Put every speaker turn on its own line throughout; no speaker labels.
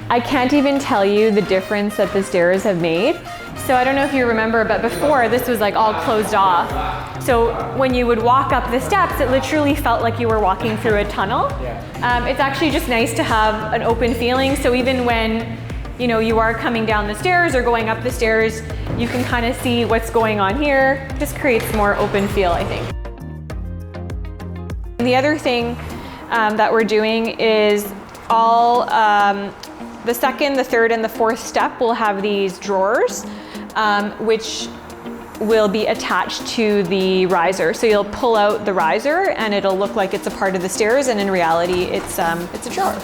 I can't even tell you the difference that the stairs have made. So I don't know if you remember, but before this was like all closed off. So when you would walk up the steps, it literally felt like you were walking through a tunnel. It's actually just nice to have an open feeling. So even when you are coming down the stairs or going up the stairs, you can kind of see what's going on here. Just creates more open feel, I think. The other thing that we're doing is all the second, the third, and the fourth step will have these drawers, which will be attached to the riser. So you'll pull out the riser and it'll look like it's a part of the stairs, and in reality, it's a drawer.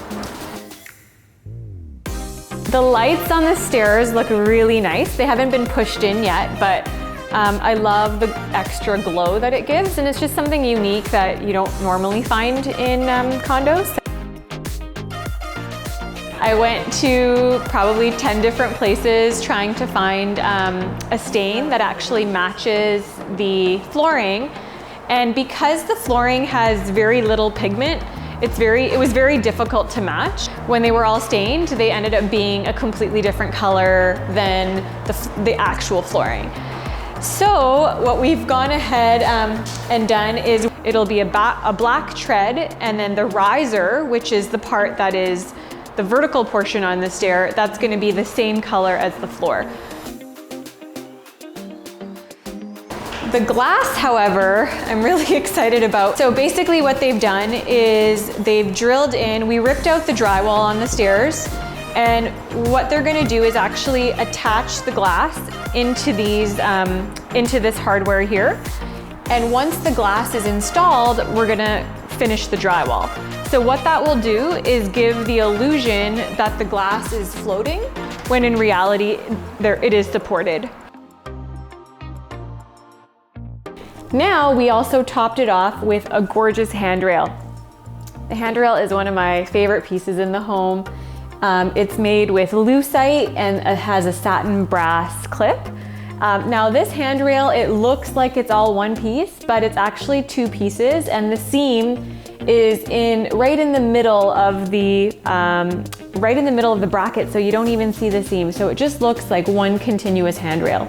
The lights on the stairs look really nice. They haven't been pushed in yet, but I love the extra glow that it gives, and it's just something unique that you don't normally find in condos. I went to probably 10 different places trying to find a stain that actually matches the flooring. And because the flooring has very little pigment, it was very difficult to match. When they were all stained, they ended up being a completely different color than the actual flooring. So what we've gone ahead and done is it'll be a black tread, and then the riser, which is the part that is the vertical portion on the stair, that's going to be the same color as the floor. The glass, however, I'm really excited about. So basically what they've done is they've drilled in, we ripped out the drywall on the stairs, and what they're going to do is actually attach the glass into this hardware here. And once the glass is installed, we're going to finish the drywall. So what that will do is give the illusion that the glass is floating, when in reality, it is supported. Now we also topped it off with a gorgeous handrail. The handrail is one of my favorite pieces in the home. It's made with Lucite and it has a satin brass clip. Now this handrail, it looks like it's all one piece, but it's actually two pieces, and the seam is right in the middle of the bracket, so you don't even see the seam. So it just looks like one continuous handrail.